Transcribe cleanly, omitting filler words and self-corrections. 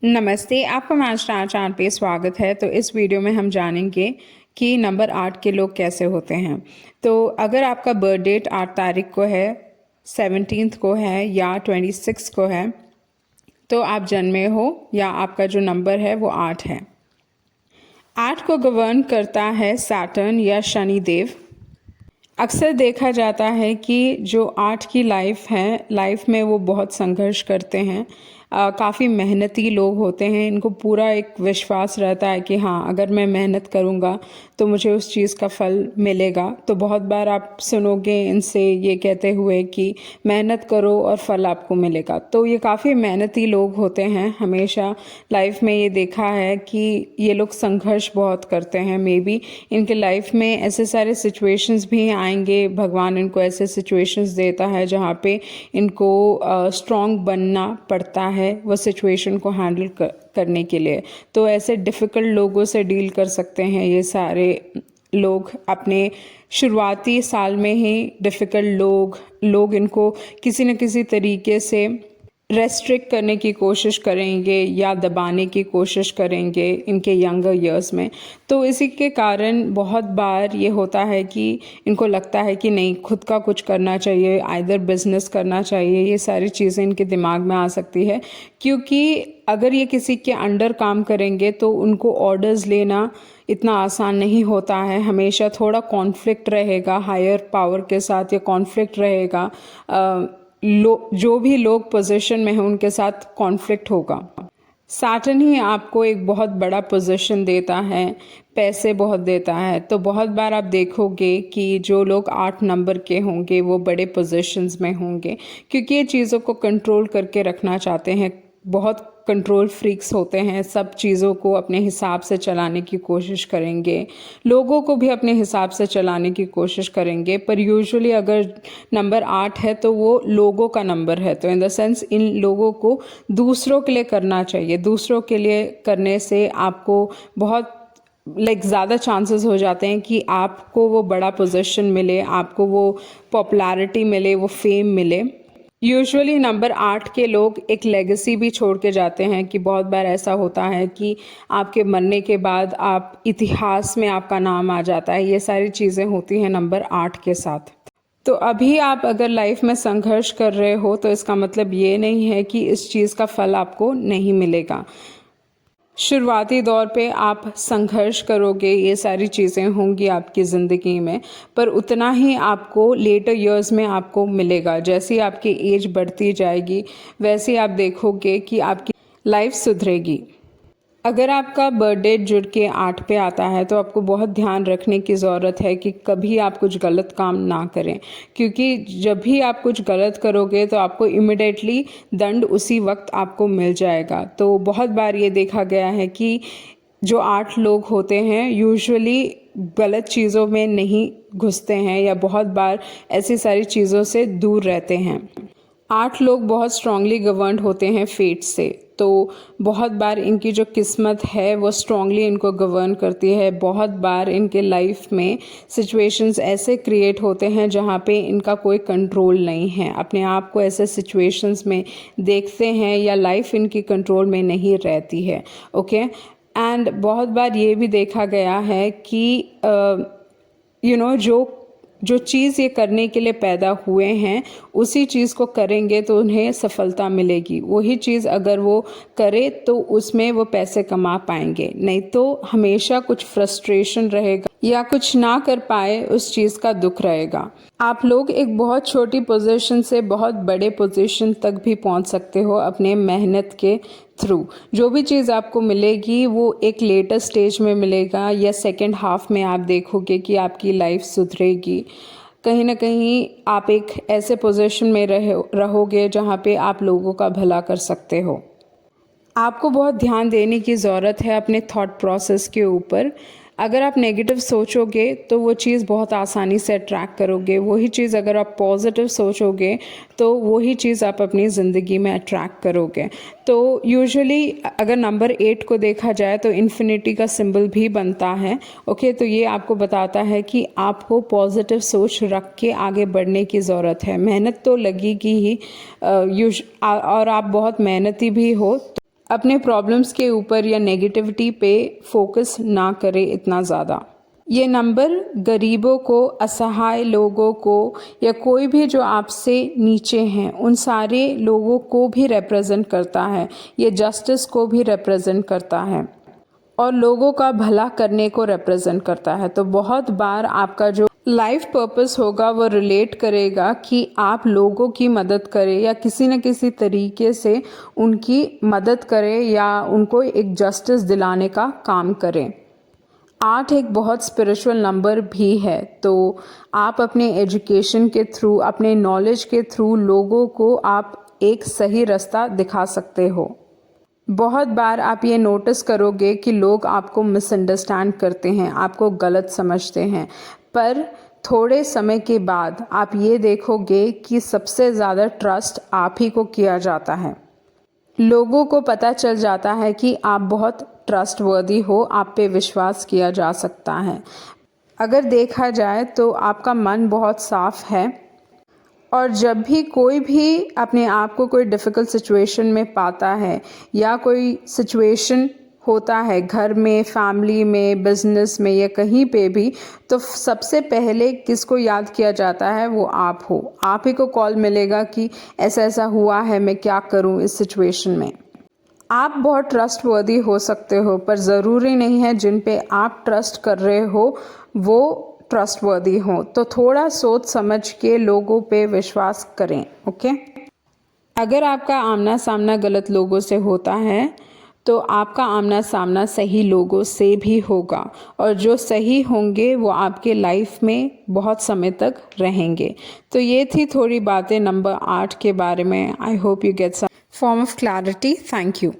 नमस्ते, आपका मास्टर चांद पे स्वागत है। तो इस वीडियो में हम जानेंगे कि नंबर 8 के लोग कैसे होते हैं। तो अगर आपका बर्थ डेट 8 तारीख को है, 17 को है या 26 को है, तो आप जन्मे हो या आपका जो नंबर है वो 8 है। 8 को गवर्न करता है सैटर्न या शनि देव। अक्सर देखा जाता है कि जो 8 की लाइफ में वो बहुत संघर्ष करते हैं। काफ़ी मेहनती लोग होते हैं। इनको पूरा एक विश्वास रहता है कि हाँ, अगर मैं मेहनत करूँगा तो मुझे उस चीज़ का फल मिलेगा। तो बहुत बार आप सुनोगे इनसे ये कहते हुए कि मेहनत करो और फल आपको मिलेगा। तो ये काफ़ी मेहनती लोग होते हैं। हमेशा लाइफ में ये देखा है कि ये लोग संघर्ष बहुत करते हैं। मे बी इनके लाइफ में ऐसे सारे सिचुएशंस भी आएंगे, भगवान इनको ऐसे सिचुएशंस देता है जहाँ पे इनको स्ट्रॉन्ग बनना पड़ता है वो सिचुएशन को हैंडल करने के लिए। तो ऐसे डिफ़िकल्ट लोगों से डील कर सकते हैं ये सारे लोग। अपने शुरुआती साल में ही डिफ़िकल्ट लोग इनको किसी न किसी तरीके से रेस्ट्रिक्ट करने की कोशिश करेंगे या दबाने की कोशिश करेंगे इनके यंगर ईयर्स में। तो इसी के कारण बहुत बार ये होता है कि इनको लगता है कि नहीं, खुद का कुछ करना चाहिए, आइदर बिजनेस करना चाहिए। ये सारी चीज़ें इनके दिमाग में आ सकती है, क्योंकि अगर ये किसी के अंडर काम करेंगे तो उनको ऑर्डर्स लेना इतना आसान नहीं होता है। हमेशा थोड़ा कॉन्फ्लिक्ट रहेगा हायर पावर के साथ, या कॉन्फ्लिक्ट रहेगा जो भी लोग पोजीशन में हैं उनके साथ कॉन्फ्लिक्ट होगा। सैटर्न ही आपको एक बहुत बड़ा पोजीशन देता है, पैसे बहुत देता है। तो बहुत बार आप देखोगे कि जो लोग 8 नंबर के होंगे वो बड़े पोजीशंस में होंगे, क्योंकि ये चीज़ों को कंट्रोल करके रखना चाहते हैं। बहुत कंट्रोल फ्रीक्स होते हैं, सब चीज़ों को अपने हिसाब से चलाने की कोशिश करेंगे, लोगों को भी अपने हिसाब से चलाने की कोशिश करेंगे। पर यूजुअली अगर नंबर 8 है तो वो लोगों का नंबर है। तो इन द सेंस इन लोगों को दूसरों के लिए करना चाहिए। दूसरों के लिए करने से आपको बहुत ज़्यादा चांसेस हो जाते हैं कि आपको वो बड़ा पोजीशन मिले, आपको वो पॉपुलैरिटी मिले, वो फेम मिले। यूजुअली नंबर 8 के लोग एक लेगेसी भी छोड़ के जाते हैं, कि बहुत बार ऐसा होता है कि आपके मरने के बाद आप इतिहास में आपका नाम आ जाता है। ये सारी चीज़ें होती हैं नंबर 8 के साथ। तो अभी आप अगर लाइफ में संघर्ष कर रहे हो तो इसका मतलब ये नहीं है कि इस चीज़ का फल आपको नहीं मिलेगा। शुरुआती दौर पे आप संघर्ष करोगे, ये सारी चीज़ें होंगी आपकी ज़िंदगी में, पर उतना ही आपको लेटर ईयर्स में आपको मिलेगा। जैसे ही आपकी एज बढ़ती जाएगी वैसे आप देखोगे कि आपकी लाइफ सुधरेगी। अगर आपका बर्थडे जुड़ के 8 पे आता है तो आपको बहुत ध्यान रखने की ज़रूरत है कि कभी आप कुछ गलत काम ना करें, क्योंकि जब भी आप कुछ गलत करोगे तो आपको इमिडिएटली दंड उसी वक्त आपको मिल जाएगा। तो बहुत बार ये देखा गया है कि जो 8 लोग होते हैं यूजुअली गलत चीज़ों में नहीं घुसते हैं, या बहुत बार ऐसी सारी चीज़ों से दूर रहते हैं। 8 लोग बहुत स्ट्रांगली गवर्नड होते हैं फेट से। तो बहुत बार इनकी जो किस्मत है वो स्ट्रांगली इनको गवर्न करती है। बहुत बार इनके लाइफ में सिचुएशंस ऐसे क्रिएट होते हैं जहाँ पे इनका कोई कंट्रोल नहीं है। अपने आप को ऐसे सिचुएशंस में देखते हैं या लाइफ इनकी कंट्रोल में नहीं रहती है। ओके, एंड बहुत बार ये भी देखा गया है कि जो चीज़ ये करने के लिए पैदा हुए हैं उसी चीज़ को करेंगे तो उन्हें सफलता मिलेगी। वही चीज़ अगर वो करे तो उसमें वो पैसे कमा पाएंगे, नहीं तो हमेशा कुछ फ्रस्ट्रेशन रहेगा या कुछ ना कर पाए उस चीज़ का दुख रहेगा। आप लोग एक बहुत छोटी पोजीशन से बहुत बड़े पोजीशन तक भी पहुंच सकते हो अपने मेहनत के थ्रू। जो भी चीज़ आपको मिलेगी वो एक लेटर स्टेज में मिलेगा, या सेकंड हाफ में आप देखोगे कि आपकी लाइफ सुधरेगी। कहीं ना कहीं आप एक ऐसे पोजीशन में रहोगे जहाँ पे आप लोगों का भला कर सकते हो। आपको बहुत ध्यान देने की ज़रूरत है अपने थॉट प्रोसेस के ऊपर। अगर आप नेगेटिव सोचोगे तो वो चीज़ बहुत आसानी से अट्रैक्ट करोगे। वही चीज़ अगर आप पॉजिटिव सोचोगे तो वही चीज़ आप अपनी ज़िंदगी में अट्रैक्ट करोगे। तो यूजुअली अगर नंबर 8 को देखा जाए तो इन्फिनिटी का सिंबल भी बनता है। ओके, तो ये आपको बताता है कि आपको पॉजिटिव सोच रख के आगे बढ़ने की ज़रूरत है। मेहनत तो लगेगी ही, और आप बहुत मेहनती भी हो। अपने प्रॉब्लम्स के ऊपर या नेगेटिविटी पे फोकस ना करें इतना ज़्यादा। ये नंबर गरीबों को, असहाय लोगों को या कोई भी जो आपसे नीचे हैं उन सारे लोगों को भी रिप्रेजेंट करता है। ये जस्टिस को भी रिप्रेजेंट करता है और लोगों का भला करने को रिप्रेजेंट करता है। तो बहुत बार आपका जो लाइफ पर्पस होगा वो रिलेट करेगा कि आप लोगों की मदद करें या किसी न किसी तरीके से उनकी मदद करें या उनको एक जस्टिस दिलाने का काम करें। 8 एक बहुत स्पिरिचुअल नंबर भी है, तो आप अपने एजुकेशन के थ्रू, अपने नॉलेज के थ्रू लोगों को आप एक सही रास्ता दिखा सकते हो। बहुत बार आप ये नोटिस करोगे कि लोग आपको मिसअंडरस्टैंड करते हैं, आपको गलत समझते हैं, पर थोड़े समय के बाद आप ये देखोगे कि सबसे ज़्यादा ट्रस्ट आप ही को किया जाता है। लोगों को पता चल जाता है कि आप बहुत ट्रस्टवर्दी हो, आप पे विश्वास किया जा सकता है। अगर देखा जाए तो आपका मन बहुत साफ है और जब भी कोई भी अपने आप को कोई डिफ़िकल्ट सिचुएशन में पाता है या कोई सिचुएशन होता है घर में, फैमिली में, बिजनेस में या कहीं पे भी, तो सबसे पहले किसको याद किया जाता है? वो आप हो। आप ही को कॉल मिलेगा कि ऐसा ऐसा हुआ है, मैं क्या करूं इस सिचुएशन में। आप बहुत ट्रस्टवर्दी हो सकते हो, पर ज़रूरी नहीं है जिन पे आप ट्रस्ट कर रहे हो वो ट्रस्टवर्दी हो। तो थोड़ा सोच समझ के लोगों पे विश्वास करें, ओके। अगर आपका आमना सामना गलत लोगों से होता है तो आपका आमना सामना सही लोगों से भी होगा और जो सही होंगे वो आपके लाइफ में बहुत समय तक रहेंगे। तो ये थी थोड़ी बातें नंबर 8 के बारे में। I hope you get some form of clarity. Thank you.